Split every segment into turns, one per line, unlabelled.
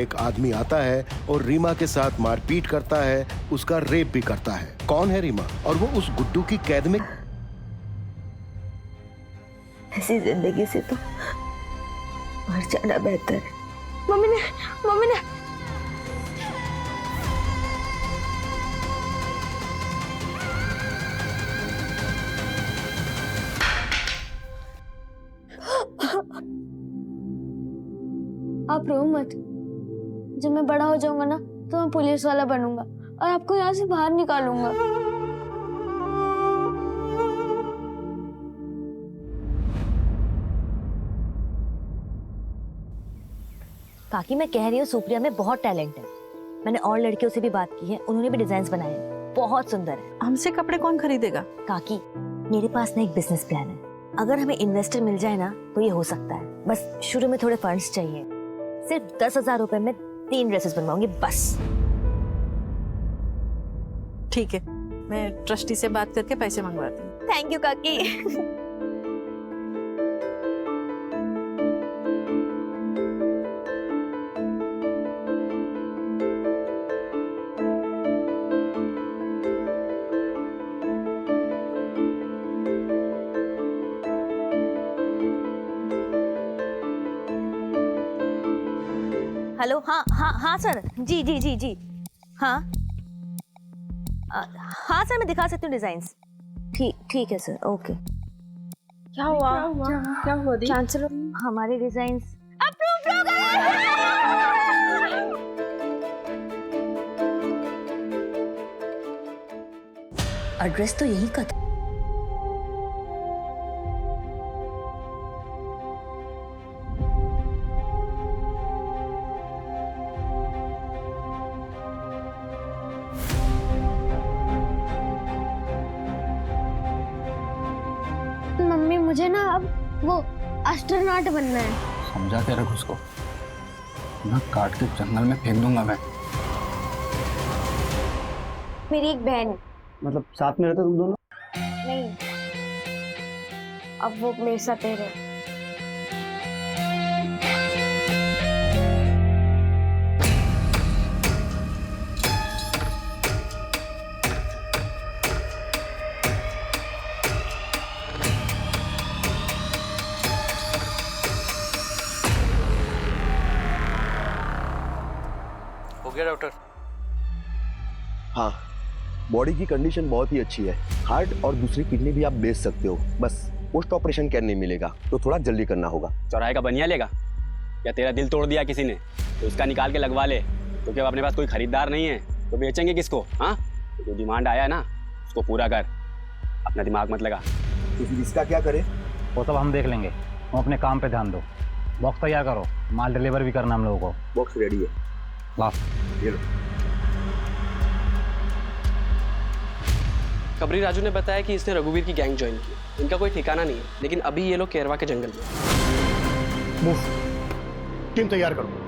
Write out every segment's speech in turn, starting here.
एक आदमी आता है और रीमा के साथ मारपीट करता है, उसका रेप भी करता है। कौन है रीमा और वो उस गुड्डू की कैद में?
ऐसी जिंदगी से तो मर जाना बेहतर है। मम्मी ने
आप रो मत। जब मैं बड़ा हो जाऊंगा ना तो मैं पुलिस वाला बनूंगा और आपको यहाँ से बाहर निकालूंगा।
काकी मैं कह रही हूँ सुप्रिया में बहुत टैलेंट है। मैंने और लड़कियों से भी बात की है, उन्होंने भी डिजाइन बनाए हैं, बहुत सुंदर है।
हमसे कपड़े कौन खरीदेगा?
काकी मेरे पास ना एक बिजनेस प्लान है, अगर हमें इन्वेस्टर मिल जाए ना तो ये हो सकता है। बस शुरू में थोड़े फंड्स चाहिए, सिर्फ 10,000 रुपए में 3 ड्रेसेस बनवाऊंगी बस।
ठीक है, मैं ट्रस्टी से बात करके पैसे मंगवाती हूँ।
थैंक यू काकी। हेलो, हाँ सर, जी हाँ हाँ सर, मैं दिखा सकती हूँ डिजाइन्स। ठीक है सर, ओके।
क्या हुआ दी?
चांसलर, हमारे डिजाइन्स अप्रूव हो गए। एड्रेस तो यही का था।
मम्मी मुझे ना अब वो एस्ट्रोनॉट बनना है।
समझा के रख उसको, ना काट के जंगल में फेंक दूंगा मैं।
मेरी एक बहन।
मतलब साथ में रहते तुम दोनों?
नहीं, अब वो मेरे साथ रह रहे।
हो गया डॉक्टर?
हाँ, बॉडी की कंडीशन बहुत ही अच्छी है। हार्ट और दूसरी किडनी भी आप बेच सकते हो, बस पोस्ट ऑपरेशन केयर नहीं मिलेगा, तो थोड़ा जल्दी करना होगा।
चौराहे का बनिया लेगा या तेरा दिल तोड़ दिया किसी ने तो उसका निकाल के लगवा ले, क्योंकि अब अपने पास कोई खरीदार नहीं है तो बेचेंगे किसको? हाँ, जो डिमांड आया है ना उसको पूरा कर, अपना दिमाग मत लगा।
तो फिर इसका क्या करें?
वो सब हम देख लेंगे, तुम अपने काम पे ध्यान दो। बॉक्स तैयार करो, माल डिलीवर भी करना हम लोगों को।
बॉक्स रेडी है।
ला
ये लो।
कबरी राजू ने बताया कि इसने रघुवीर की गैंग ज्वाइन की। इनका कोई ठिकाना नहीं है, लेकिन अभी ये लोग केरवा के जंगल में।
मूव, टीम तैयार करो।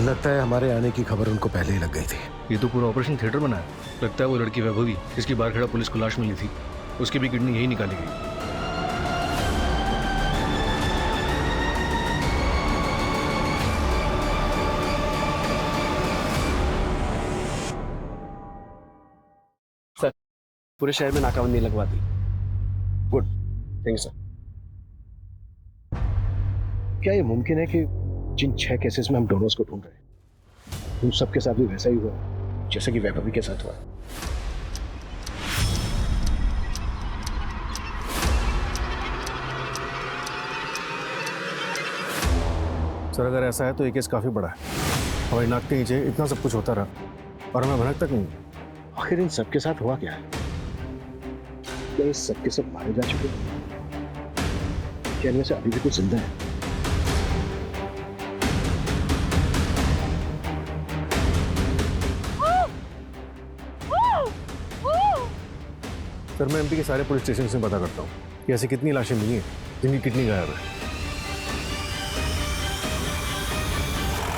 लगता है हमारे आने की खबर उनको पहले ही लग गई थी।
ये तो पूरा ऑपरेशन थिएटर बना है। लगता है वो लड़की वैभवी, जिसकी बाहर खड़ा पुलिस को लाश मिली थी, उसकी भी किडनी यही निकाली गई।
सर, पूरे शहर में नाकाबंदी लगवा दी। Good, thank you sir.
क्या ये मुमकिन है कि जिन 6 केसेस में हम डोनर्स को ढूंढ रहे हैं उन सबके साथ भी वैसा ही हुआ जैसे कि वैभवी के साथ हुआ?
सर अगर ऐसा है तो ये केस काफी बड़ा है। हमारी नाक के नीचे इतना सब कुछ होता रहा और हमें भनक तक नहीं।
आखिर इन सबके साथ हुआ क्या है? क्या ये सबके सब मारे जा चुके हैं? क्या इनमें से अभी भी कुछ जिंदा है?
सर मैं एमपी के सारे पुलिस स्टेशन से पता करता हूँ कि ऐसी कितनी लाशें मिली हैं जिनकी किडनी गायब है।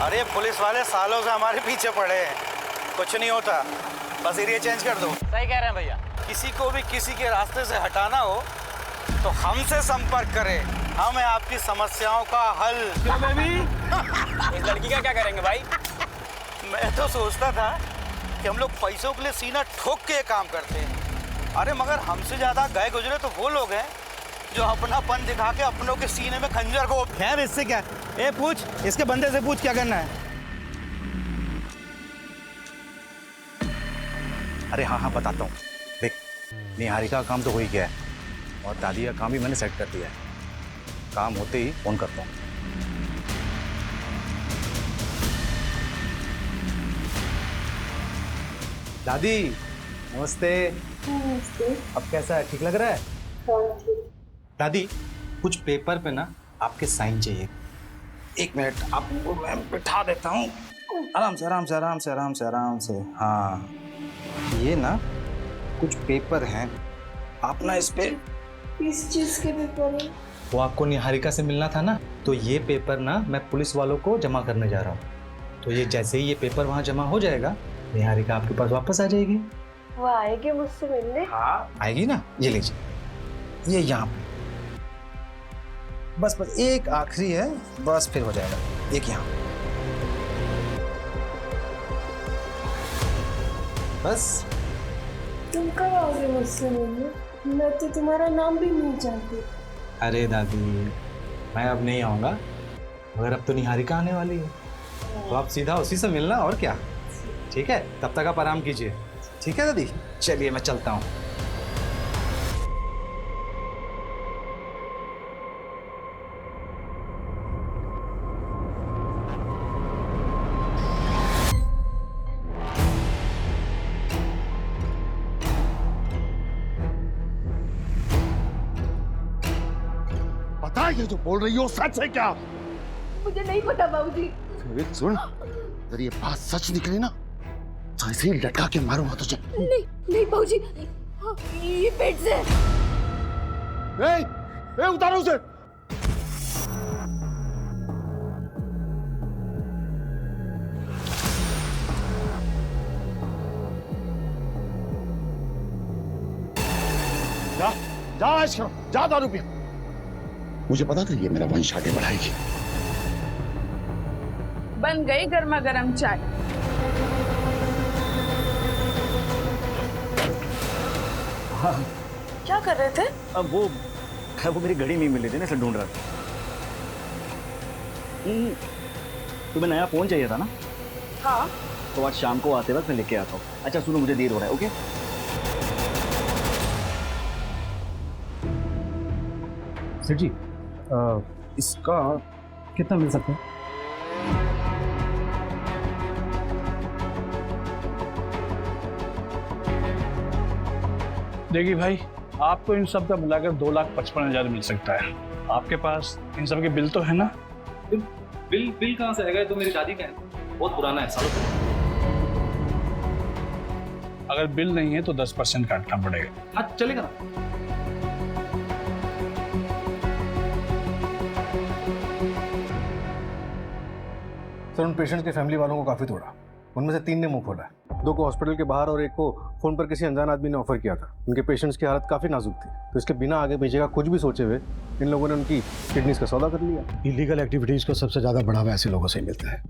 अरे पुलिस वाले सालों से हमारे पीछे पड़े हैं, कुछ नहीं होता, बस एरिया चेंज कर दो।
सही कह रहे हैं भैया।
किसी को भी किसी के रास्ते से हटाना हो तो हमसे संपर्क करें, हम है आपकी समस्याओं का हल।
इस लड़की का क्या करेंगे भाई?
मैं तो सोचता था कि हम लोग पैसों के लिए सीना ठोक के ये काम करते हैं, अरे मगर हमसे ज्यादा गए गुजरे तो वो लोग हैं जो अपनापन दिखा के अपनों के सीने में खंजर को। खैर इससे क्या, ए पूछ, इसके बंदे से पूछ क्या करना है।
अरे हाँ बताता हूँ। देख, निहारिका का काम तो हो ही गया है और दादी का काम भी मैंने सेट कर दिया है। काम होते ही फोन करता हूँ। दादी नमस्ते।
नमस्ते।
अब कैसा है, ठीक लग रहा है?
हाँ ठीक।
दादी कुछ पेपर पे ना आपके साइन चाहिए। एक मिनट, आपको मैं बिठा देता हूँ। आराम से आराम से आराम से आराम से आराम से। हाँ ये ना कुछ पेपर हैं, आप ना इस पे।
किस चीज के पेपर है?
वो आपको निहारिका से मिलना था ना, तो ये पेपर ना मैं पुलिस वालों को जमा करने जा रहा हूँ। तो ये जैसे ही ये पेपर वहाँ जमा हो जाएगा, निहारिका आपके पास वापस आ जाएगी।
वो आएगी मुझसे मिलने?
हाँ आएगी ना, ये लीजिए, ये यहाँ पे। बस बस एक आखिरी है, बस फिर हो जाएगा। एक यहाँ, बस।
तुम कब आओगे मुझसे मिलने? मैं तो तुम्हारा नाम भी नहीं जानती।
अरे दादी मैं अब नहीं आऊँगा, मगर अब तो निहारिका आने वाली है, तो आप सीधा उसी से मिलना, और क्या। ठीक है, तब तक आप आराम कीजिए। ठीक है दादी, चलिए मैं चलता हूँ।
पता है ये जो बोल रही हो सच है क्या?
मुझे नहीं पता बाबूजी।
सुन, अगर ये बात सच निकली ना तो ऐसे ही लटका के मारूंगा तुझे।
नहीं नहीं बाबूजी, ये पेट से।
ए, उतारो उसे। जा जा ऐश करो, जा दारू पियो। मुझे पता था ये मेरा वंश आगे बढ़ाएगी।
बन गई गर्मा गर्म चाय।
हाँ
क्या कर रहे थे?
अब वो मेरी घड़ी नहीं मिली थी ना, इसलिए ढूंढ रहा था। तुम्हें नया फोन चाहिए था ना?
हाँ।
तो आज शाम को आते वक्त मैं लेके आता हूँ। अच्छा सुनो, मुझे देर हो रहा है। ओके सर जी, इसका कितना मिल सकता है?
देखिए भाई, आपको इन सब का मिलाकर 2,55,000 मिल सकता है। आपके पास इन सब के बिल तो है ना?
बिल कहाँ से आएगा? ये तो मेरी दादी का है, बहुत पुराना है, सालों पुराना।
अगर बिल नहीं है तो 10% काटना पड़ेगा।
हाँ चलेगा ना।
सर उन पेशेंट्स के फैमिली वालों को काफ़ी तोड़ा। उनमें से 3 ने मुंह खोला, 2 को हॉस्पिटल के बाहर और 1 को फ़ोन पर किसी अनजान आदमी ने ऑफर किया था। उनके पेशेंट्स की हालत काफ़ी नाजुक थी, तो इसके बिना आगे पीछे का कुछ भी सोचे हुए इन लोगों ने उनकी किडनीज का सौदा कर लिया।
इलीगल एक्टिविटीज़ को सबसे ज़्यादा बढ़ावा ऐसे लोगों से ही मिलता है।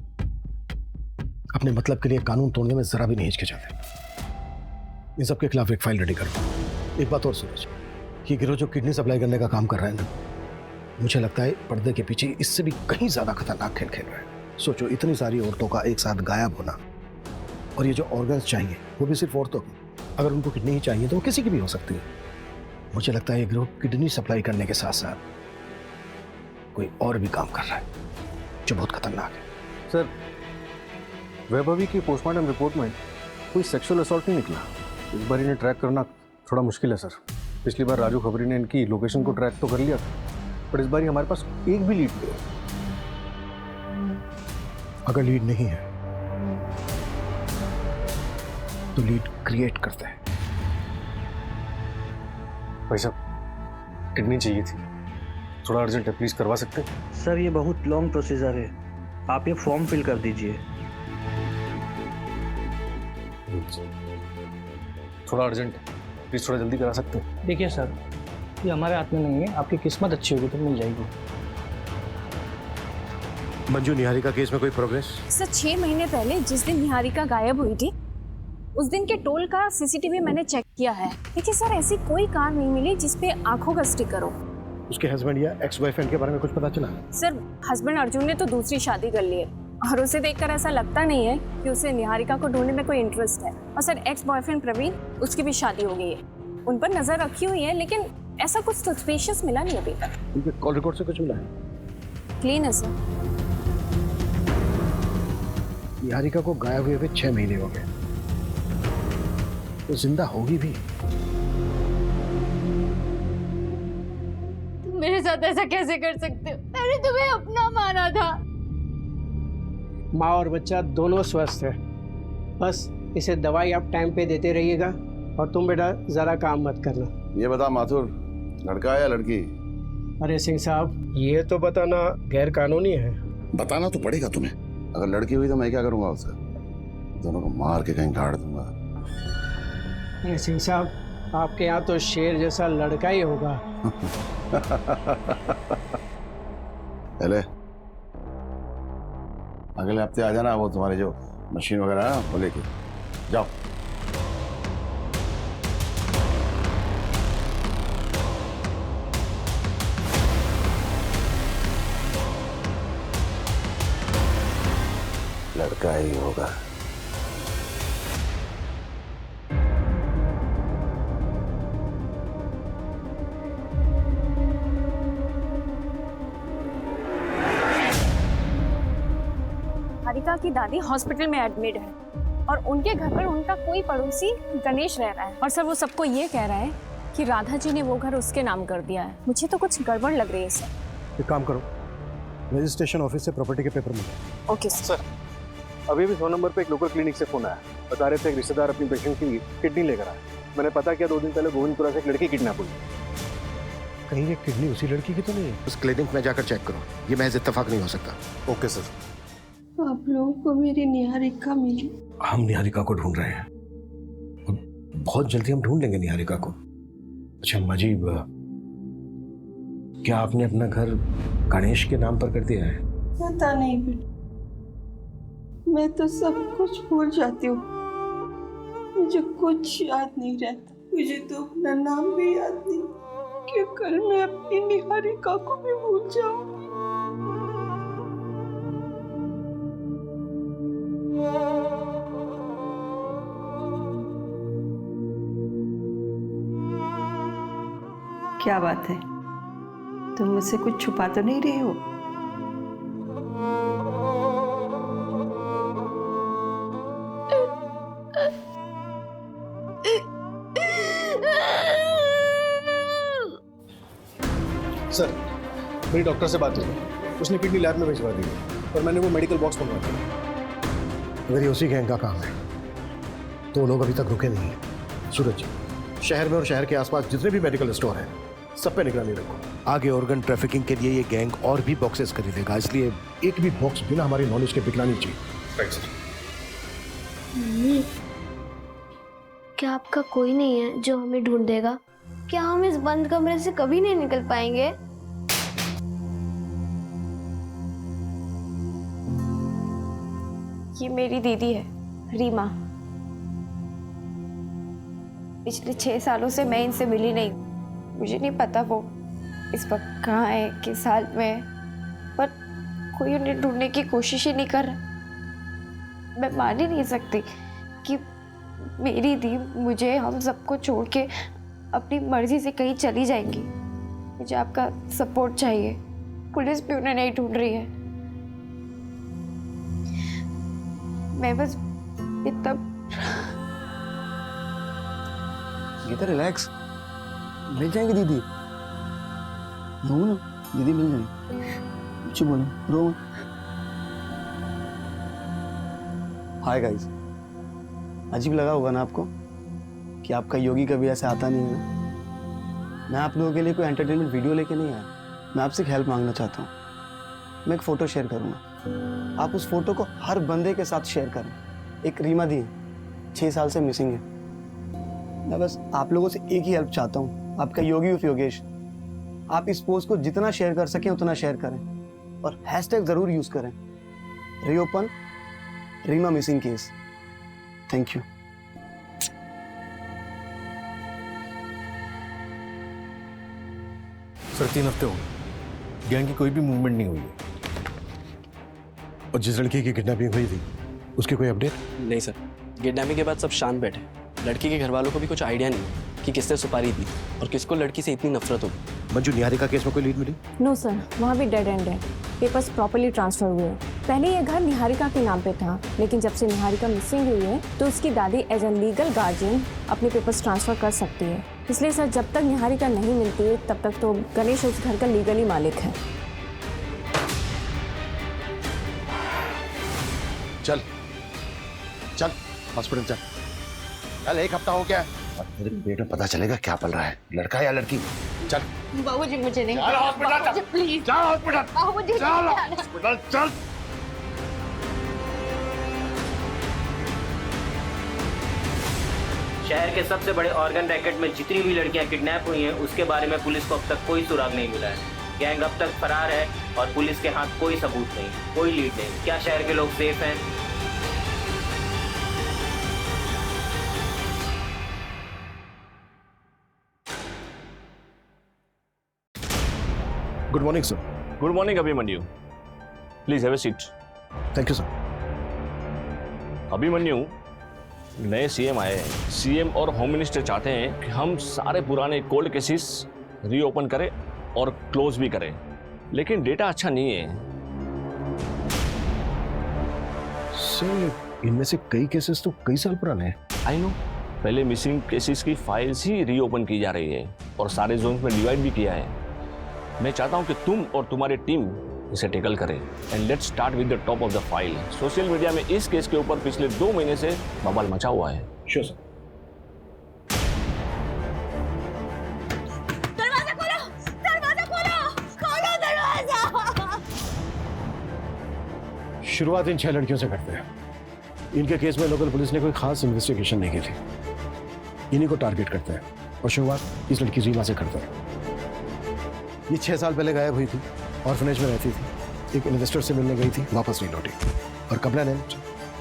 अपने मतलब के लिए कानून तोड़ने में ज़रा भी नहीं हिचकिचाते। इन सब के खिलाफ एक फाइल रेडी करो। एक बात और सूरज, ये गिरोह जो किडनी सप्लाई करने का काम कर रहा है ना, मुझे लगता है पर्दे के पीछे इससे भी कहीं ज़्यादा खतरनाक खेल खेल रहा है। सोचो, इतनी सारी औरतों का एक साथ गायब होना, और ये जो ऑर्गन्स चाहिए वो भी सिर्फ औरतों की। अगर उनको किडनी ही चाहिए तो वो किसी की भी हो सकती है। मुझे लगता है ये गिरोह किडनी सप्लाई करने के साथ साथ कोई और भी काम कर रहा है जो बहुत खतरनाक है।
सर वैभवी की पोस्टमार्टम रिपोर्ट में कोई सेक्सुअल असॉल्ट नहीं निकला। इस बार इन्हें ट्रैक करना थोड़ा मुश्किल है सर। पिछली बार राजू खबरी ने इनकी लोकेशन को ट्रैक तो कर लिया था, पर इस बार हमारे पास एक भी लीड नहीं है।
अगर लीड नहीं है तो लीड क्रिएट करते हैं।
भाई साहब किडनी चाहिए थी, थोड़ा अर्जेंट है, प्लीज करवा सकते हैं?
सर ये बहुत लॉन्ग प्रोसीजर है, आप ये फॉर्म फिल कर दीजिए।
थोड़ा अर्जेंट है, प्लीज थोड़ा जल्दी करा सकते हैं?
देखिए सर, ये हमारे हाथ में नहीं है, आपकी किस्मत अच्छी होगी तो मिल जाएगी।
मंजू, निहारिका केस में कोई प्रोग्रेस?
सर 6 महीने पहले जिस दिन निहारिका गायब हुई थी, उस दिन के टोल का सीसीटीवी मैंने चेक किया है। देखिए सर, ऐसी कोई कार नहीं मिली जिसपे आंखों का स्टिकर हो।
उसके हस्बैंड या एक्स बॉयफ्रेंड के बारे में कुछ पता चला?
सर हस्बैंड अर्जुन ने तो दूसरी शादी कर ली है और उसे देखकर ऐसा लगता नहीं है कि उसे निहारिका को ढूंढने में कोई इंटरेस्ट है। और सर एक्स बॉयफ्रेंड प्रवीण, उसकी भी शादी हो गई है, उन पर नजर रखी हुई है, लेकिन ऐसा कुछ सस्पिशियस मिला नहीं अभी तक।
उनके कॉल रिकॉर्ड से कुछ मिला है?
क्लीन है सर।
निहारिका को गायब हुए 6 महीने हो गए, तो जिंदा होगी भी?
तुम मेरे साथ ऐसा कैसे कर सकते हो? मैंने तुम्हें अपना माना था।
माँ और बच्चा दोनों स्वस्थ है, बस इसे दवाई आप टाइम पे देते रहिएगा। और तुम बेटा ज़रा काम मत करना।
ये बता माथुर, लड़का है या लड़की?
अरे सिंह साहब, ये तो बताना गैर कानूनी है।
बताना तो पड़ेगा तुम्हें। अगर लड़की हुई तो मैं क्या करूंगा उससे? दोनों को मार के कहीं गाड़ दूंगा।
अरे सिंह साहब, आपके यहाँ तो शेर जैसा लड़का ही होगा।
पहले अगले हफ्ते आ जाना, वो तुम्हारी जो मशीन वगैरह है वो लेके जाओ। लड़का ही होगा।
निहारिका की दादी हॉस्पिटल में एडमिट है और उनके घर पर उनका कोई पड़ोसी गणेश रह रहा है। और सर वो सबको ये कह रहा है कि राधा जी ने वो घर उसके नाम कर दिया है। मुझे तो कुछ गड़बड़ लग रही है सर।
एक काम करो, रजिस्ट्रेशन ऑफिस से प्रॉपर्टी के पेपर मिले।
Okay
sir. अभी भी 100 नंबर पे एक लोकल क्लिनिक से फोन आया, बता रहे थे एक रिश्तेदार अपनी पेशेंट की किडनी लेकर आया। मैंने पता किया 2 दिन पहले गोविंदपुरा से एक लड़की किडनैप हुई।
कहीं ये किडनी उसी लड़की की तो नहीं है? उस क्लिनिक में जाकर चेक करो, ये महज इत्तेफाक नहीं हो सकता।
Okay sir.
आप लोगों को मेरी निहारिका मिली?
हम निहारिका को ढूंढ रहे हैं, बहुत जल्दी हम ढूंढ लेंगे निहारिका को। अच्छा मजीब, क्या आपने अपना घर गणेश के नाम पर कर दिया है?
पता नहीं बेटा, मैं तो सब कुछ भूल जाती हूँ, मुझे कुछ याद नहीं रहता। मुझे तो अपना नाम भी याद नहीं कि कल मैं अपनी निहारिका को भी भूल जाऊंगी। क्या बात है, तुम मुझसे कुछ छुपा तो नहीं रहे हो?
सर मेरी डॉक्टर से बात हुई, उसने किडनी लैब में भिजवा दी और मैंने वो मेडिकल बॉक्स मंगवा दिया।
अगर ये उसी गैंग का काम है तो वो लोग अभी तक रुके नहीं हैं। सूरज, शहर में और शहर के आसपास जितने भी मेडिकल स्टोर हैं सब पे निगरानी रखो। आगे ऑर्गन ट्रैफिकिंग के लिए ये गैंग और भी बॉक्सेस खरीदेगा, इसलिए एक भी बॉक्स बिना हमारी नॉलेज के बिकना नहीं चाहिए।
Right sir.
मम्मी, क्या आपका कोई नहीं है जो हमें ढूंढ देगा? क्या हम इस बंद कमरे से कभी नहीं निकल पाएंगे?
ये मेरी दीदी है रीमा। पिछले 6 सालों से मैं इनसे मिली नहीं, मुझे नहीं पता वो इस वक्त कहाँ है, किस हाल में है, पर कोई उन्हें ढूंढने की कोशिश ही नहीं कर रहा। मैं मान ही नहीं सकती कि मेरी दी मुझे, हम सबको छोड़ के अपनी मर्जी से कहीं चली जाएंगी। मुझे आपका सपोर्ट चाहिए। पुलिस भी उन्हें नहीं ढूंढ रही है। मैं बस इतना
गीता रिलैक्स, मिल जाएंगे दीदी। रो ना, दीदी मिल जाएंगे। कुछ बोलो, रो। हाय गाइस, अजीब लगा होगा ना आपको कि आपका योगी कभी ऐसे आता नहीं है।
मैं आप लोगों के लिए कोई एंटरटेनमेंट वीडियो लेके नहीं आया। मैं आपसे एक हेल्प मांगना चाहता हूँ। मैं एक फ़ोटो शेयर करूँगा, आप उस फोटो को हर बंदे के साथ शेयर करें। एक रीमा दी 6 साल से मिसिंग है। मैं बस आप लोगों से एक ही हेल्प चाहता हूँ, आपका योगी उफ योगेश। आप इस पोस्ट को जितना शेयर कर सकें उतना शेयर करें और हैशटैग ज़रूर यूज़ करें, reopen Reema missing case. Thank you.
Sir 3 हफ्ते हो गए, गैंग की कोई भी मूवमेंट नहीं हुई है।
और जिस लड़की की किडनैपिंग हुई थी उसकी कोई अपडेट?
नहीं सर, किडनैपिंग के बाद सब शांत बैठे। लड़की के घर वालों को भी कुछ आइडिया नहीं कि किसने सुपारी दी और किसको लड़की से इतनी नफरत होगी।
मंजू, निहारिका केस में कोई लीड मिली?
नो सर, वहाँ भी डेड एंड है। पेपर्स प्रॉपर्ली ट्रांसफर हुए। पहले ये घर निहारिका के नाम पे था, लेकिन जब से निहारिका मिसिंग हुई है तो उसकी दादी एज ए लीगल गार्जियन अपने पेपर्स ट्रांसफर कर सकती है। इसलिए सर, जब तक निहारिका नहीं मिलती है तब तक तो गणेश उस घर का लीगली मालिक है।
चल चल हॉस्पिटल चल। चल, 1 हफ्ता हो गया है और तेरे पेट में पता चलेगा क्या पल रहा है, लड़का या लड़की। चल
बाबूजी, मुझे नहीं।
चल हॉस्पिटल, चल
प्लीज।
चल हॉस्पिटल,
बाबूजी
चल हॉस्पिटल, चल।
शहर के सबसे बड़े ऑर्गन रैकेट में जितनी भी लड़कियां किडनैप हुई हैं उसके बारे में पुलिस को अब तक कोई सुराग नहीं मिला है। गैंग अब तक फरार है और पुलिस के हाथ कोई सबूत नहीं, कोई लीड नहीं। क्या शहर के लोग सेफ हैं?
Good morning sir.
Good morning Abhimanyu, please have a seat.
Thank you sir.
Abhimanyu, नए सीएम आए हैं। सीएम और होम मिनिस्टर चाहते हैं कि हम सारे पुराने कोल्ड केसेस रीओपन करें और क्लोज भी करें, लेकिन डेटा अच्छा नहीं है।
सर, इनमें से कई केसेस तो कई साल पुराने हैं।
आई नो, पहले मिसिंग केसेस की फाइल्स ही रीओपन की जा रही है और सारे जोन्स में डिवाइड भी किया है। मैं चाहता हूं कि तुम और तुम्हारी टीम इसे टेकल करें and let's start with the top of the file. Social media में इस केस के ऊपर पिछले 2 महीने से बवाल मचा हुआ है।
Sure sir.
दरवाजा खोलो, दरवाजा खोलो, खोलो दरवाजा।
शुरुआत इन 6 लड़कियों से करते हैं। इनके केस में लोकल पुलिस ने कोई खास इन्वेस्टिगेशन नहीं की थी। इन्हीं को टारगेट करते हैं और शुरुआत इस लड़की रीमा से करते हैं। ये 6 साल पहले गायब हुई थी, ऑर्फनेज में रहती थी, एक इन्वेस्टर से मिलने गई थी, वापस नहीं लौटी और कंप्लेनेंट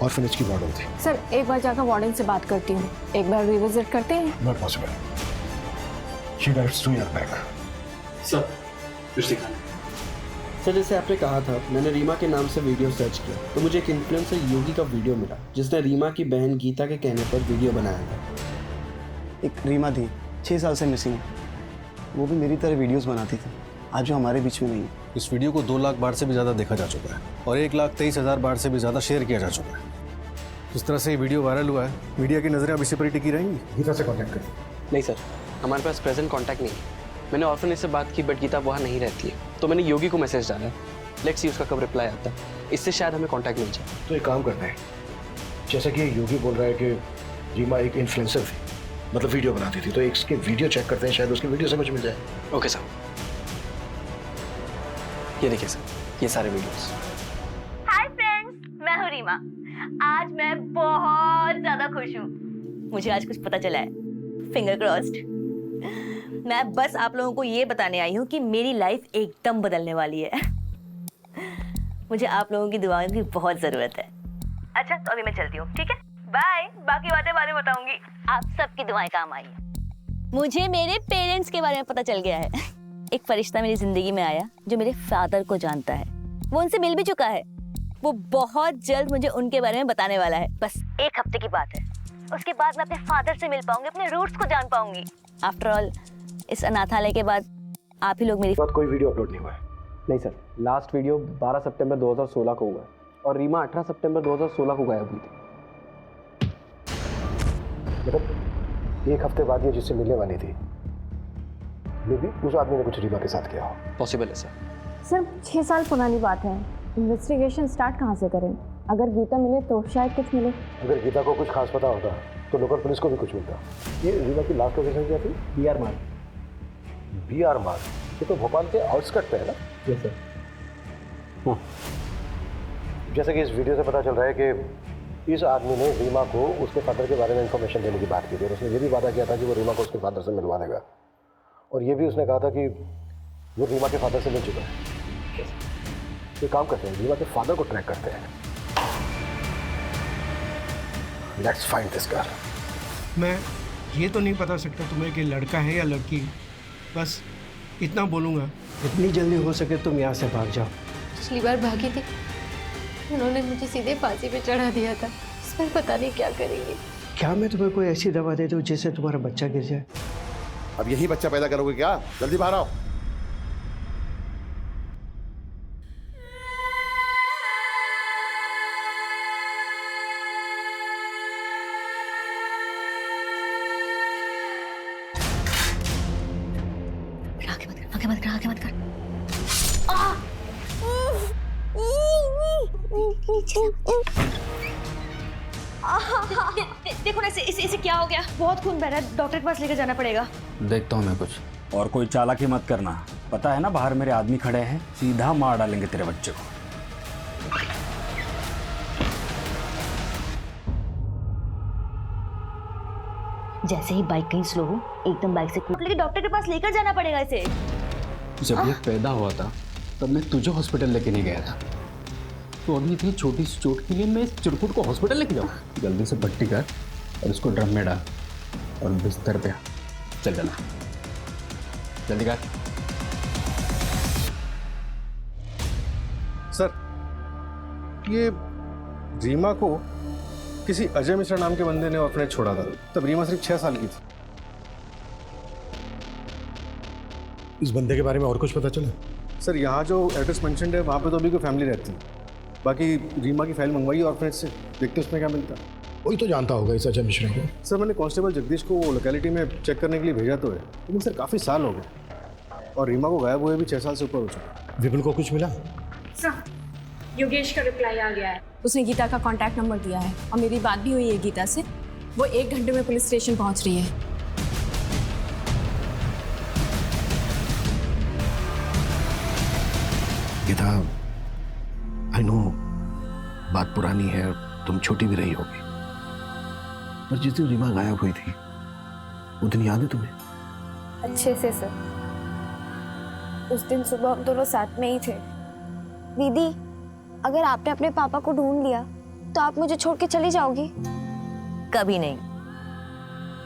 ऑर्फनेज की वार्डन थी।
सर, एक बार जाकर वार्डन से बात करती हूँ, एक बार रिविजिट करते हैं।
Not possible, she died 2 years back।
Sir कुछ दिखाना।
सर, जैसे आपने कहा था, मैंने रीमा के नाम से वीडियो सर्च किया तो मुझे एक इन्फ्लुएंसर योगी का वीडियो मिला जिसने रीमा की बहन गीता के कहने पर वीडियो बनाया था। एक रीमा थी, 6 साल से मिसिंग है। वो भी मेरी तरह वीडियोस बनाती थी, आज जो हमारे बीच में नहीं है।
इस वीडियो को 2 लाख बार से भी ज़्यादा देखा जा चुका है और 1,23,000 बार से भी ज़्यादा शेयर किया जा चुका है। जिस तरह से ये वीडियो वायरल हुआ है, मीडिया की नज़रें अब इसी पर ही टिकी रहेंगी।
गीता से कॉन्टैक्ट करें।
नहीं सर, हमारे पास प्रेजेंट कॉन्टैक्ट नहीं है। मैंने ऑर्फनेज से बात की बट गीता वहाँ नहीं रहती है, तो मैंने योगी को मैसेज डाला। लेट्स सी उसका कब रिप्लाई आता है, इससे शायद हमें कॉन्टैक्ट मिल जाए।
तो एक काम करते हैं, जैसा कि योगी बोल रहा है कि रीमा एक इन्फ्लुएंसर थी, मतलब वीडियो बनाती थी, तो इसके वीडियो चेक करते हैं, शायद उसके वीडियो से कुछ मिल जाए।
Okay sir. ये देखिए सर, ये सारे वीडियोस।
हाय फ्रेंड्स, मैं हूँ रीमा। आज मैं बहुत ज्यादा खुश हूँ। मुझे आज कुछ पता चला है, फिंगर क्रॉस्ड। मैं बस आप लोगों को ये बताने आई हूँ कि मेरी लाइफ एकदम बदलने वाली है। मुझे आप लोगों की दुआओं की बहुत जरूरत है। अच्छा, तो अभी मैं चलती हूँ, ठीक है? बाय। बाकी बातें बाद में बताऊंगी। आप सबकी दुआएं काम आई है। मुझे मेरे पेरेंट्स के बारे में पता चल गया है। एक फरिश्ता मेरी जिंदगी में आया जो मेरे फादर को जानता है। वो उनसे मिल भी चुका है। वो बहुत जल्द मुझे उनके बारे में बताने वाला है। बस 1 हफ्ते की बात है। उसके बाद मैं अपने फादर से मिल पाऊंगी, अपने रूट्स को जान पाऊंगी। आफ्टर ऑल, इस अनाथालय के बाद आप ही लोग मेरी
कोई वीडियो अपलोड नहीं हुआ है।
नहीं सर, लास्ट वीडियो 12 सितंबर 2016 को हुआ है और रीमा 18 सितंबर 2016 को गायब हुई थी।
मतलब 1 हफ्ते बाद ये जिससे मिलने वाली थी, मे भी उस आदमी ने कुछ रीमा के साथ किया हो।
पॉसिबल है सर।
सर, 6 साल पुरानी बात है। इन्वेस्टिगेशन स्टार्ट कहाँ से करें? अगर गीता मिले तो शायद कुछ मिले।
अगर गीता को कुछ खास पता होता तो लोकल पुलिस को भी कुछ मिलता। ये रीमा की लास्ट लोकेशन क्या थी?
BR मार्ग।
BR मार्ग, ये तो भोपाल के आउटस्कर्ट पे है ना?
Yes sir.
जैसे कि इस वीडियो से पता चल रहा है कि इस आदमी ने रीमा को उसके फादर के बारे में इंफॉर्मेशन देने की बात की थी और उसने ये भी वादा किया था कि वो रीमा को उसके फादर से मिलवा देगा, और ये भी उसने कहा था कि वो रीमा के फादर से मिल चुका है। ये काम करते हैं, रीमा के फादर को ट्रैक करते हैं। Let's find this girl.
मैं ये तो नहीं बता सकता तुम्हें कि लड़का है या लड़की, बस इतना बोलूँगा, जितनी जल्दी हो सके तुम यहाँ से भाग जाओ।
पिछली बार भागी थी, उन्होंने मुझे सीधे फांसी पे चढ़ा दिया था। इस बार पता नहीं क्या करेंगे।
क्या मैं तुम्हें कोई ऐसी दवा दे दूँ जिससे तुम्हारा बच्चा गिर जाए?
अब यही बच्चा पैदा करोगे क्या? जल्दी बाहर आओ।
आगे मत कर। देखो ना इसे क्या हो गया? बहुत खून बह रहा है, डॉक्टर के पास लेकर जाना पड़ेगा।
देखता हूँ मैं कुछ, और कोई चालाकी मत करना। पता है ना बाहर मेरे आदमी खड़े हैं, सीधा मार डालेंगे तेरे बच्चे को।
जैसे ही बाइक कहीं स्लो हो, एकदम बाइक से कूद, लेकिन डॉक्टर के पास लेकर जाना पड़ेगा इसे।
जब ये पैदा हुआ था तब मैं तुझे हॉस्पिटल लेके नहीं गया था, तो अभी इतनी छोटी सी चोट के लिए मैं इस चिरकुट को हॉस्पिटल लेके जाऊँ? जल्दी से पट्टी कर और इसको ड्रम में डाल और बिस्तर पे चल जाना, जल्दी कर।
सर, ये रीमा को किसी अजय मिश्रा नाम के बंदे ने ऑर्फनेज छोड़ा था, तब रीमा सिर्फ 6 साल की थी।
इस बंदे के बारे में और कुछ पता चला?
सर, यहाँ जो एड्रेस मेंशन्ड है वहाँ पे तो अभी कोई फैमिली रहती है। बाकी रीमा की फाइल मंगवाई ऑर्फनेज से, देखते उसमें क्या मिलता है।
वही तो जानता होगा इस अजय मिश्रा को।
सर, मैंने कांस्टेबल जगदीश को वो लोकेलिटी में चेक करने के लिए भेजा तो है, लेकिन सर काफ़ी साल हो गए और रीमा को गायब हुए भी 6 साल से ऊपर हो चुका।
विपुल को कुछ मिला?
सर, योगेश का रिप्लाई आ गया है। उसने गीता का कांटेक्ट नंबर दिया है और मेरी बात भी हुई है गीता से। वो 1 घंटे में पुलिस स्टेशन पहुंच रही है।
गीता, आई नो बात पुरानी है, तुम छोटी भी रही होगी, पर जिस दिन रीमा गायब हुई थी वो दिन याद है तुम्हें?
अच्छे से सर। उस दिन सुबह हम दोनों साथ में ही थे। दीदी, अगर आपने अपने पापा को ढूंढ लिया तो आप मुझे छोड़ के चली जाओगी?
कभी नहीं।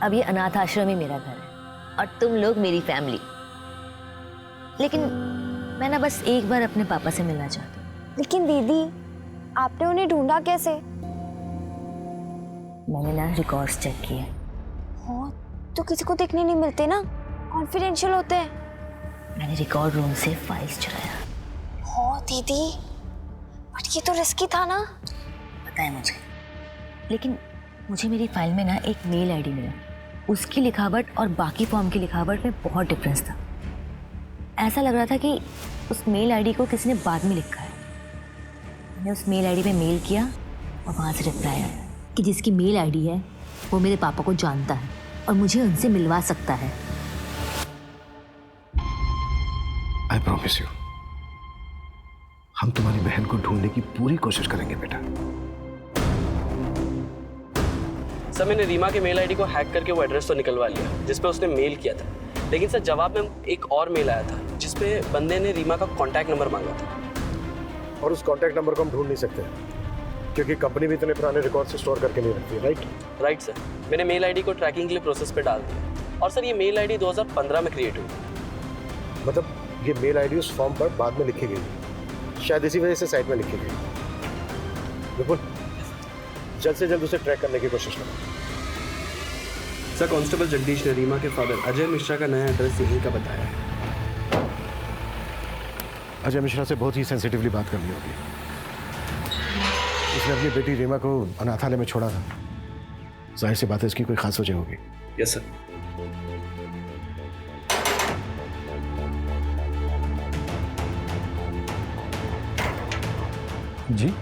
अब ये अनाथ आश्रम ही मेरा घर है और तुम लोग मेरी फैमिली। लेकिन मैं ना बस एक बार अपने पापा से मिलना चाहती हूँ।
लेकिन दीदी, आपने उन्हें ढूंढा कैसे?
मैंने ना रिकॉर्ड्स चेक किए।
हो तो किसी को देखने नहीं मिलते ना, कॉन्फिडेंशियल होते हैं।
मैंने रिकॉर्ड रूम से फाइल्स चुराया।
हो दीदी, बट ये तो रिस्की था ना।
पता है मुझे, लेकिन मुझे मेरी फाइल में ना एक मेल आईडी मिला। उसकी लिखावट और बाकी फॉर्म की लिखावट में बहुत डिफरेंस था। ऐसा लग रहा था कि उस मेल आईडी को किसी ने बाद में लिखा है। मैंने उस मेल आईडी पे मेल किया और वहाँ से रिप्लाई आया कि जिसकी मेल आईडी है वो मेरे पापा को जानता है और मुझे उनसे मिलवा सकता है।
आई प्रॉमिस यू, हम तुम्हारी बहन को ढूंढने की पूरी कोशिश करेंगे बेटा।
सर, मैंने रीमा के मेल आईडी को हैक करके वो एड्रेस तो निकलवा लिया जिस पे उसने मेल किया था, लेकिन सर जवाब में एक और मेल आया था जिस पे बंदे ने रीमा का कॉन्टैक्ट नंबर मांगा था।
और उस कॉन्टैक्ट नंबर को हम ढूंढ नहीं सकते क्योंकि कंपनी भी इतने पुराने रिकॉर्ड से स्टोर करके नहीं रखती, राइट सर। मैंने मेल आईडी को ट्रैकिंग के लिए प्रोसेस पे डाल दिया और सर ये मेल आईडी 2015 में क्रिएट हुई। मतलब ये मेल आईडी उस फॉर्म पर बाद में लिखी गई, शायद इसी वजह से साइट में लिखी गई। बिल्कुल, जल्द से जल्द उसे ट्रैक करने की कोशिश करो।
सर, कांस्टेबल जगदीश ने रीमा के फादर अजय मिश्रा का नया एड्रेस यहीं का बताया है।
अजय मिश्रा से बहुत ही सेंसिटिवली बात करनी होगी। उसने अपनी बेटी रीमा को अनाथालय में छोड़ा था, जाहिर सी बात है इसकी कोई खास वजह होगी।
Yes sir.
जी,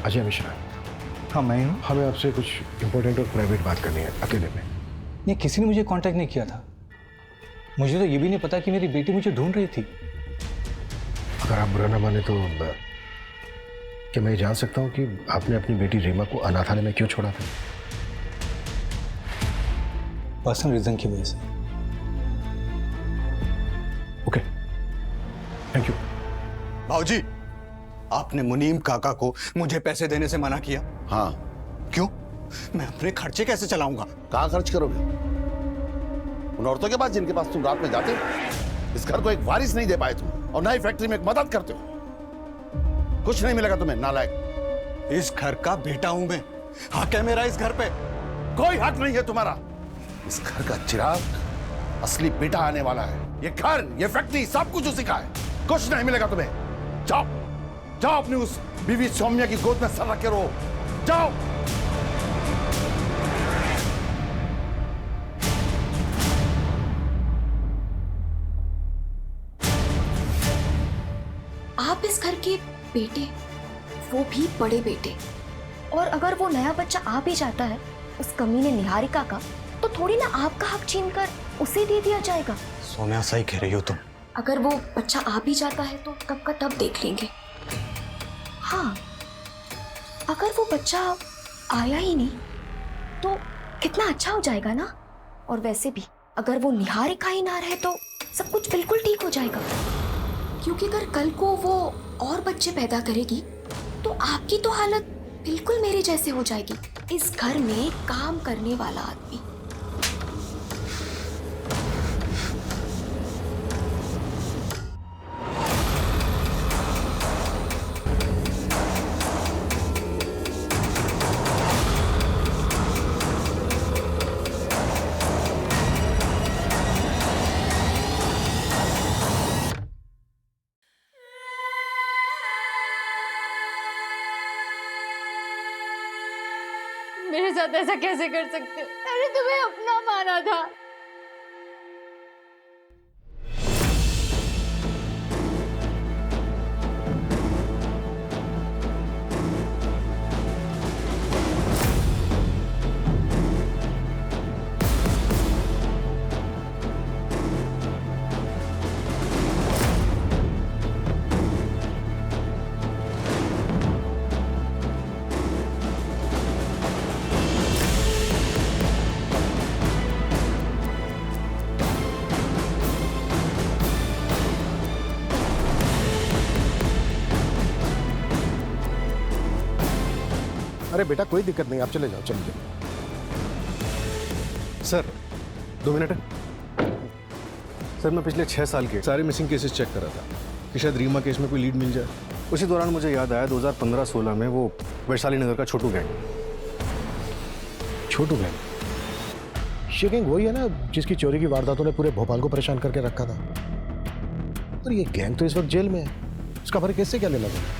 अजय मिश्रा।
हाँ, मैं हूँ।
हमें आपसे कुछ इंपॉर्टेंट और प्राइवेट बात करनी है, अकेले में।
नहीं, किसी ने मुझे कांटेक्ट नहीं किया था।
मुझे तो ये भी नहीं पता कि मेरी बेटी मुझे ढूंढ रही थी।
अगर आप बुरा ना माने तो क्या मैं जान सकता हूँ कि आपने अपनी बेटी रीमा को अनाथालय में क्यों छोड़ा था?
पर्सनल रीजन की वजह से।
Okay, thank you.
भाऊजी, आपने मुनीम काका को मुझे पैसे देने से मना किया।
हाँ।
क्यों? मैं अपने खर्चे कैसे चलाऊंगा?
कहाँ खर्च करोगे? उन औरतों के पास जिनके पास तुम रात में जाते हो? इस घर को एक वारिस नहीं दे पाए तुम, और ना ही फैक्ट्री में एक मदद करते हो। कुछ नहीं मिलेगा तुम्हें, नालायक।
इस घर का बेटा हूं मैं, हक है मेरा इस घर पे।
कोई हक नहीं है तुम्हारा। इस घर का चिराग असली बेटा आने वाला है। ये घर, ये फैक्ट्री, सब कुछ उसी का है। कुछ नहीं मिलेगा तुम्हें। जाओ जाओ, अपनी उस बीवी सौम्या की गोद में सर रख के रहो। जाओ।
आप इस घर के बेटे, वो भी बड़े बेटे, और अगर वो नया बच्चा आ भी जाता है उस कमीने निहारिका का, तो थोड़ी ना आपका हक छीनकर उसे दे दिया जाएगा।
सोम्या, सही कह रही हो तुम।
अगर वो बच्चा आ भी जाता है तो कब का तब देख लेंगे। हाँ, अगर वो बच्चा आया ही नहीं तो कितना अच्छा हो जाएगा ना। और वैसे भी अगर वो निहारिका ही ना रहे तो सब कुछ बिल्कुल ठीक हो जाएगा, क्योंकि अगर कल को वो और बच्चे पैदा करेगी तो आपकी तो हालत बिल्कुल मेरे जैसे हो जाएगी। इस घर में काम करने वाला आदमी।
मेरे साथ ऐसा कैसे कर सकते हो? मैंने तुम्हें अपना माना था।
अरे बेटा, कोई दिक्कत नहीं, आप चले जाओ, चलिए।
Sir 2 minute. सर, मैं पिछले 6 साल के सारे मिसिंग केसेस चेक कर रहा था कि शायद रीमा केस में कोई लीड मिल जाए। उसी दौरान मुझे याद आया 2015-16 में वो वैशाली नगर का छोटू गैंग।
छोटू गैंग? ये गैंग वही है ना जिसकी चोरी की वारदातों ने पूरे भोपाल को परेशान करके रखा था। पर ये गैंग तो इस वक्त जेल में है, उसका हमारे केस से क्या लेना देना?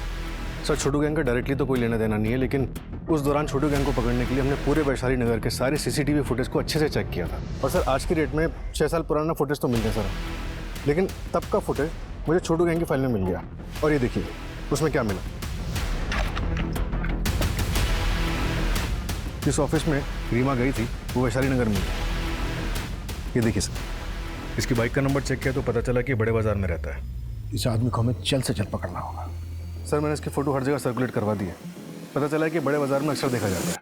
सर, छोटू गैंग का डायरेक्टली तो कोई लेना देना नहीं है, लेकिन उस दौरान छोटू गैंग को पकड़ने के लिए हमने पूरे वैशाली नगर के सारे सीसीटीवी फुटेज को अच्छे से चेक किया था। और सर, आज की डेट में 6 साल पुराना फुटेज तो मिल गया सर, लेकिन तब का फुटेज मुझे छोटू गैंग की फाइल में मिल गया। और ये देखिए उसमें क्या मिला। जिस ऑफिस में रीमा गई थी वो वैशाली नगर में। ये देखिए सर, इसकी बाइक का नंबर चेक किया तो पता चला कि बड़े बाजार में रहता है।
इस आदमी को हमें जल्द से जल्द पकड़ना होगा।
सर, मैंने इसकी फोटो हर जगह सर्कुलेट करवा दी है। पता चला है कि बड़े बाजार में अक्सर देखा जाता है।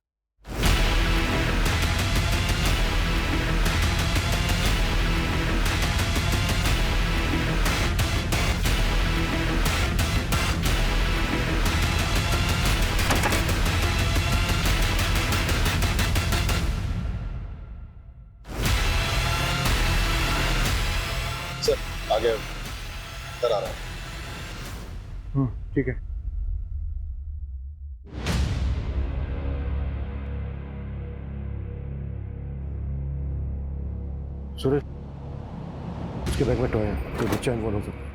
सर, आगे सर आ रहा है।
ठीक है।
सूरज, उसके बैग में टॉय है, कोई बच्चा इन्वॉल्व हो सकता है।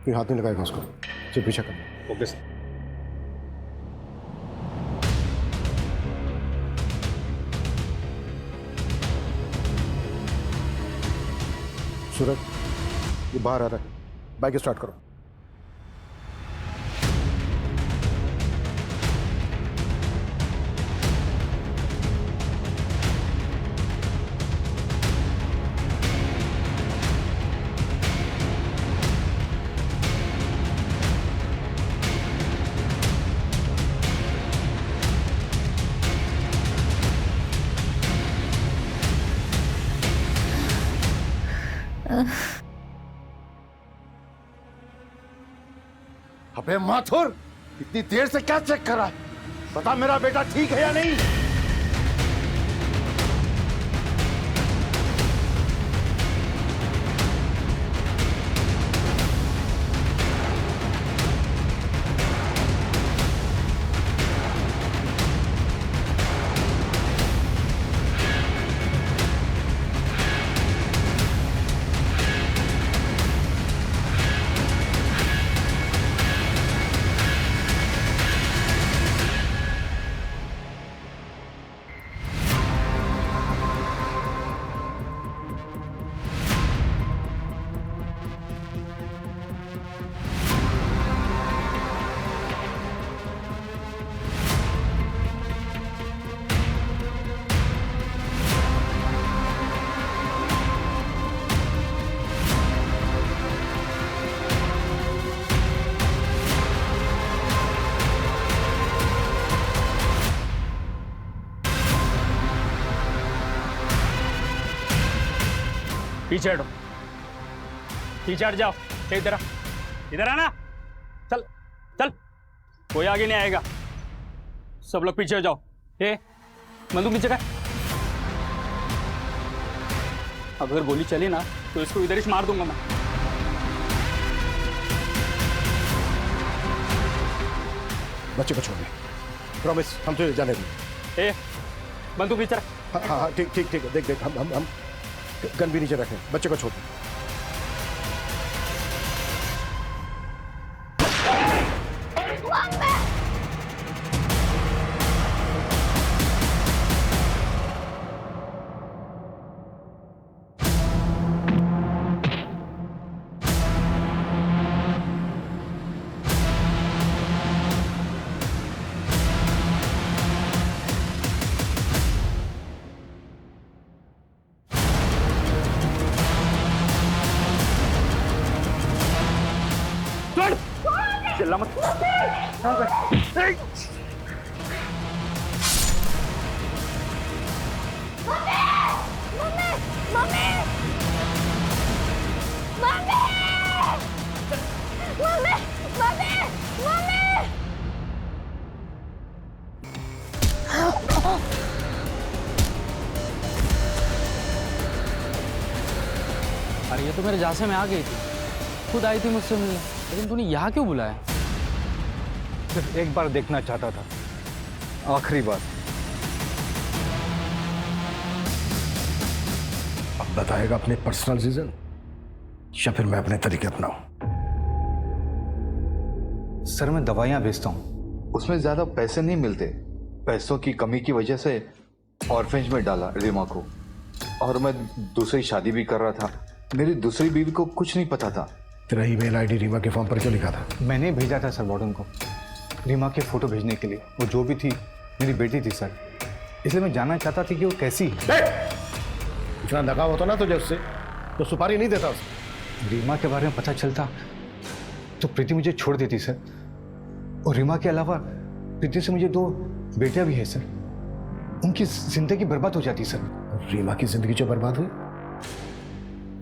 कोई हाथ नहीं लगाएगा उसको, सिर्फ पीछा करना।
Okay sir.
सूरज, ये बाहर आ रहा है, बाइक स्टार्ट करो।
अबे माथुर, इतनी देर से क्या चेक कर रहा है? बता मेरा बेटा ठीक है या नहीं?
पीछे हटो, पीछे हट जाओ। इधर आ, इधर आना। चल चल, कोई आगे नहीं आएगा। सब लोग पीछे हो जाओ। बंदूक नीचे का। अगर गोली चली ना तो इसको इधर ही मार दूंगा मैं।
बच्चे को छोड़ दे, प्रॉमिस, हम तुझे जाने देंगे।
बंदूक नीचे रख।
हाँ हाँ ठीक ठीक ठीक है, देख देख, हम गन भी नीचे रखें, बच्चे को छोड़ दे।
चिल्ला मत।
अरे ये तो मेरे जासे में आ गई थी, खुद आई थी मुझसे मिलने, लेकिन तूने यहाँ क्यों बुलाया?
सिर्फ एक बार देखना चाहता था, आखिरी बार।
अब बताएगा अपने पर्सनल रीजन या फिर मैं अपने तरीके अपनाऊं?
सर मैं दवाइयाँ भेजता हूँ।
उसमें ज्यादा पैसे नहीं मिलते, पैसों की कमी की वजह से ऑर्फेंज में डाला रीमा को। और मैं दूसरी शादी भी कर रहा था, मेरी दूसरी बीवी को कुछ नहीं पता था।
तेरा ईमेल आईडी रीमा के फॉर्म पर क्यों लिखा था?
मैंने भेजा था सर वार्डन को रीमा के फोटो भेजने के लिए। वो जो भी थी मेरी बेटी थी सर, इसलिए मैं जानना चाहता था कि वो कैसी है।
इतना लगाव होता ना तुझे उससे तो सुपारी नहीं देता उसे।
रीमा के बारे में पता चलता तो प्रीति मुझे छोड़ देती सर। और रीमा के अलावा प्रीति से मुझे 2 बेटियां भी है सर, उनकी जिंदगी बर्बाद हो जाती सर।
रीमा की जिंदगी जो बर्बाद हुई,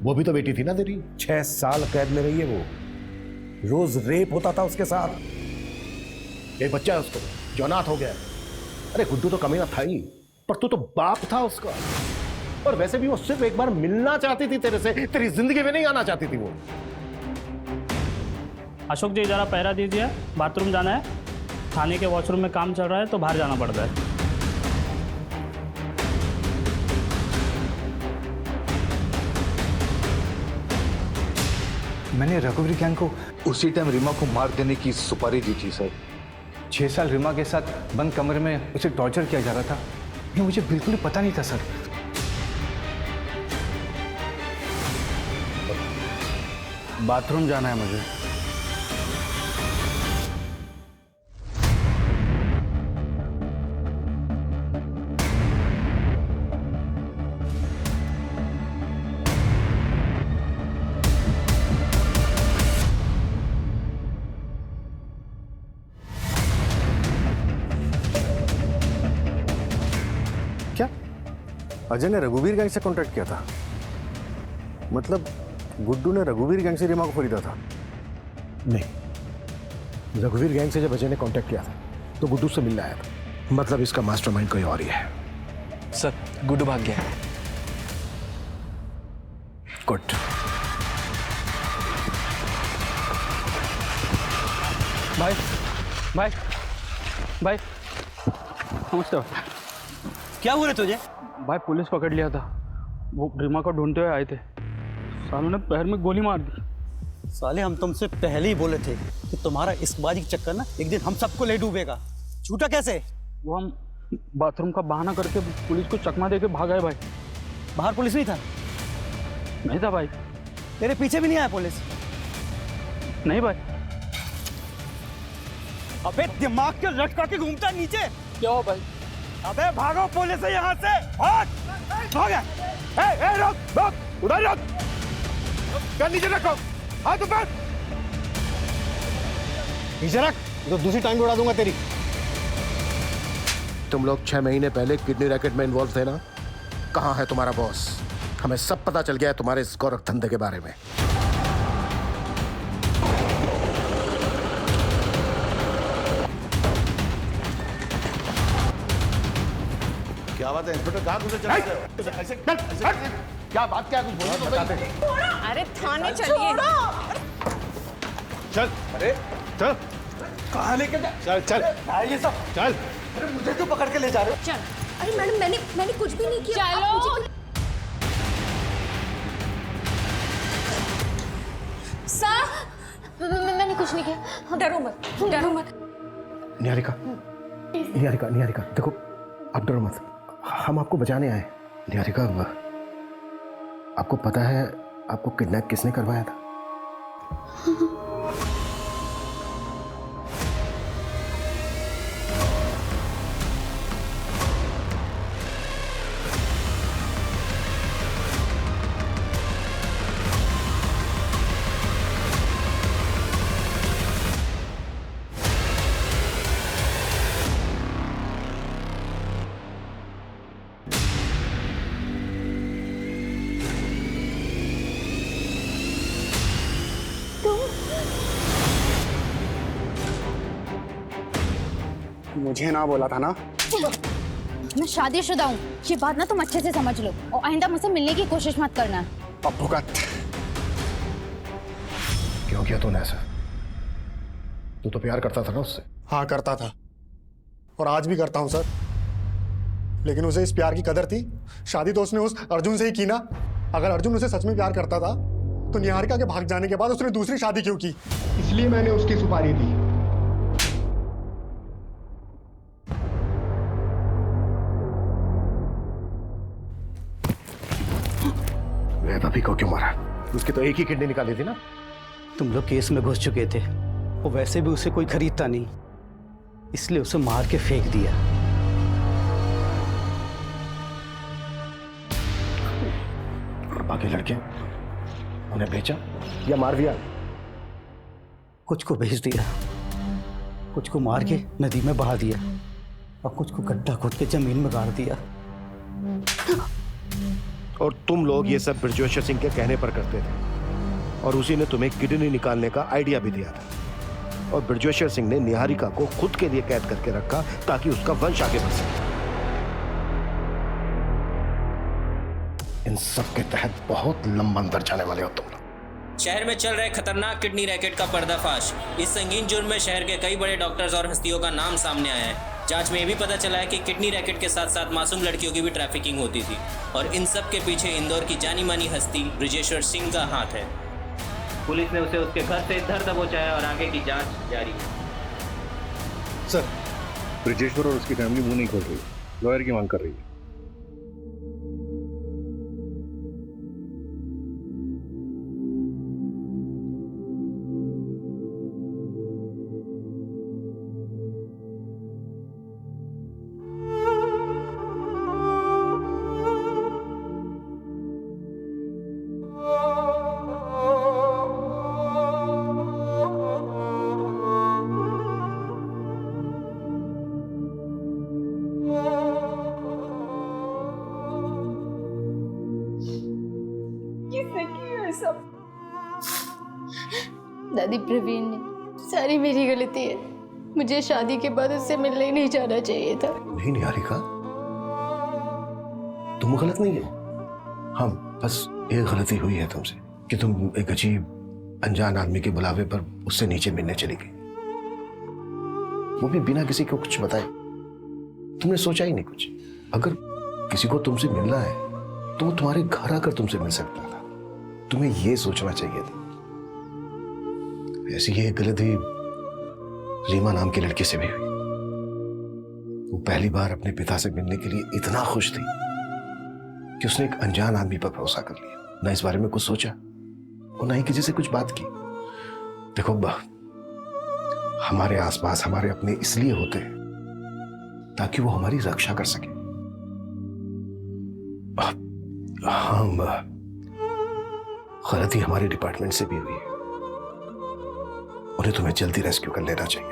वो भी तो बेटी थी ना तेरी। 6 साल कैद में रही है वो, रोज रेप होता था उसके साथ। एक बच्चा है उसको जो अनाथ हो गया है। अरे गुड्डू तो कमीना था ही, पर तू तो बाप था उसका। और वैसे भी वो सिर्फ एक बार मिलना चाहती थी तेरे से, तेरी जिंदगी में नहीं आना चाहती थी वो।
अशोक जी जरा पहरा दीजिए, बाथरूम जाना है। थाने के वॉशरूम में काम चल रहा है तो बाहर जाना पड़ता है।
मैंने रघुवीर गैंग को
उसी टाइम रीमा को मार देने की सुपारी दी थी सर।
6 साल रीमा के साथ बंद कमरे में उसे टॉर्चर किया जा रहा था, ये मुझे बिल्कुल ही पता नहीं था सर।
बाथरूम जाना है मुझे।
क्या अजय ने रघुवीर गैंग से कॉन्ट्रैक्ट किया था? मतलब गुड्डू ने रघुवीर गैंग से रीमा को खरीदा था।
नहीं, रघुवीर गैंग से जब अजय ने कांटेक्ट किया था तो गुड्डू से मिलने आया था। मतलब इसका मास्टरमाइंड कोई और ही है।
सर गुड्डू भाग गया।
गुड।
भाई भाई भाई नमस्ते।
क्या हुआ रे तुझे?
भाई पुलिस पकड़ लिया था, वो रीमा को ढूंढते हुए आए थे, सालों ने पैर में गोली मार दी।
साले हम तुमसे पहले ही बोले थे कि तुम्हारा इश्कबाजी का चक्कर ना एक दिन हम सबको ले डूबेगा। छूटा कैसे?
वो हम बाथरूम का बहाना करके पुलिस को चकमा देके भाग आए भाई।
बाहर पुलिस नहीं था?
नहीं था भाई।
तेरे पीछे भी नहीं आया पुलिस?
नहीं भाई।
अबे दिमाग के लटका के घूमता है नीचे।
क्या हो भाई?
अबे भागो पुलिस है यहाँ से, भाग भाग। ए रुक रुक, उधर रुक, गन नीचे रखो, हाथ ऊपर
नीचे रख, तो दूसरी टाइम उड़ा दूंगा तेरी।
तुम लोग 6 महीने पहले किडनी रैकेट में इन्वॉल्व थे ना? कहाँ है तुम्हारा बॉस? हमें सब पता चल गया है तुम्हारे इस गोरख धंधे के बारे में।
क्या बात है इंस्पेक्टर, कहाँ घुसे चले गए? क्या बात, क्या कुछ बोलो तो सही।
अरे थाने चलिए।
चल, अरे चल,
कहाँ लेके जा?
चल चल
ये सब
चल।
अरे मुझे क्यों पकड़ के ले जा रहे हो?
चल।
अरे मैडम मैंने कुछ भी नहीं किया।
चलो। सर मैंने कुछ नहीं किया, डरो मत, डरो मत।
निहारिका, निहारिका, निहारिका, देखो आप डरो मत, हम आपको बचाने आए। निहारिका, आपको पता है आपको किडनैप किसने करवाया था?
मुझे ना बोला था ना?
मैं शादीशुदा हूँ, ये बात ना तुम अच्छे से समझ लो, और आइंदा मुझसे मिलने की कोशिश मत करना।
अब भुगत।
क्यों किया तूने ऐसा? तू तो प्यार करता था ना उससे?
हाँ करता था, और आज भी करता हूँ सर। लेकिन उसे इस प्यार की कदर थी, शादी तो उसने उस अर्जुन से ही की ना। अगर अर्जुन उसे सच में प्यार करता था तो निहारिका के भाग जाने के बाद उसने दूसरी शादी क्यों की? इसलिए मैंने उसकी सुपारी दी।
अभी को क्यों मारा? उसकी तो एक ही किडनी निकाली थी ना।
तुम लोग केस में घुस चुके थे, वो वैसे भी उसे कोई खरीदता नहीं, इसलिए उसे मार के फेंक दिया।
और बाकी लड़के उन्हें बेचा या मार दिया?
कुछ को भेज दिया, कुछ को मार के नदी में बहा दिया, और कुछ को गड्ढा खोद के जमीन में गाड़ दिया।
और तुम लोग ये सब बृजवेश्वर सिंह के कहने पर करते थे, और उसी ने तुम्हें किडनी निकालने का आइडिया भी दिया था। और बृजवेश्वर सिंह ने निहारिका को खुद के लिए कैद करके रखा ताकि उसका वंश आगे बढ़ सके। इन सब के तहत बहुत लंबा अंदर जाने वाले हो तुम।
शहर में चल रहे खतरनाक किडनी रैकेट का पर्दाफाश। इस संगीन जुर्म में शहर के कई बड़े डॉक्टर्स और हस्तियों का नाम सामने आया है। जांच में ये भी पता चला है कि किडनी रैकेट के साथ साथ मासूम लड़कियों की भी ट्रैफिकिंग होती थी, और इन सब के पीछे इंदौर की जानी मानी हस्ती ब्रिजेश्वर सिंह का हाथ है। पुलिस ने उसे उसके घर से धर दबोचा है और आगे की जांच जारी है।
सर, ब्रिजेश्वर और उसकी फैमिली मुंह नहीं खोल रही, लॉयर की मांग कर रही है।
किसने किया है सब?
दादी प्रवीण ने, सारी मेरी गलती है। मुझे शादी के बाद उससे मिलने ही नहीं जाना चाहिए था।
नहीं निहारिका, तुम गलत नहीं हो। हाँ, बस एक गलती हुई है तुमसे कि तुम एक अजीब अनजान आदमी के बुलावे पर उससे नीचे मिलने चली गई, वो भी बिना किसी को कुछ बताए। तुमने सोचा ही नहीं कुछ। अगर किसी को तुमसे मिलना है तो वो तुम्हारे घर आकर तुमसे मिल सकता था। तुम्हें ये सोचना चाहिए था। ऐसी ये गलती रीमा नाम की लड़की से भी हुई। वो पहली बार अपने पिता से मिलने के लिए इतना खुश थी कि उसने एक अनजान आदमी पर भरोसा कर लिया, ना इस बारे में कुछ सोचा और ना ही किसी से कुछ बात की। देखो हमारे आसपास हमारे अपने इसलिए होते हैं ताकि वो हमारी रक्षा कर सके। हाँ, गलती हमारे डिपार्टमेंट से भी हुई है। उन्हें तुम्हें जल्दी रेस्क्यू कर लेना चाहिए।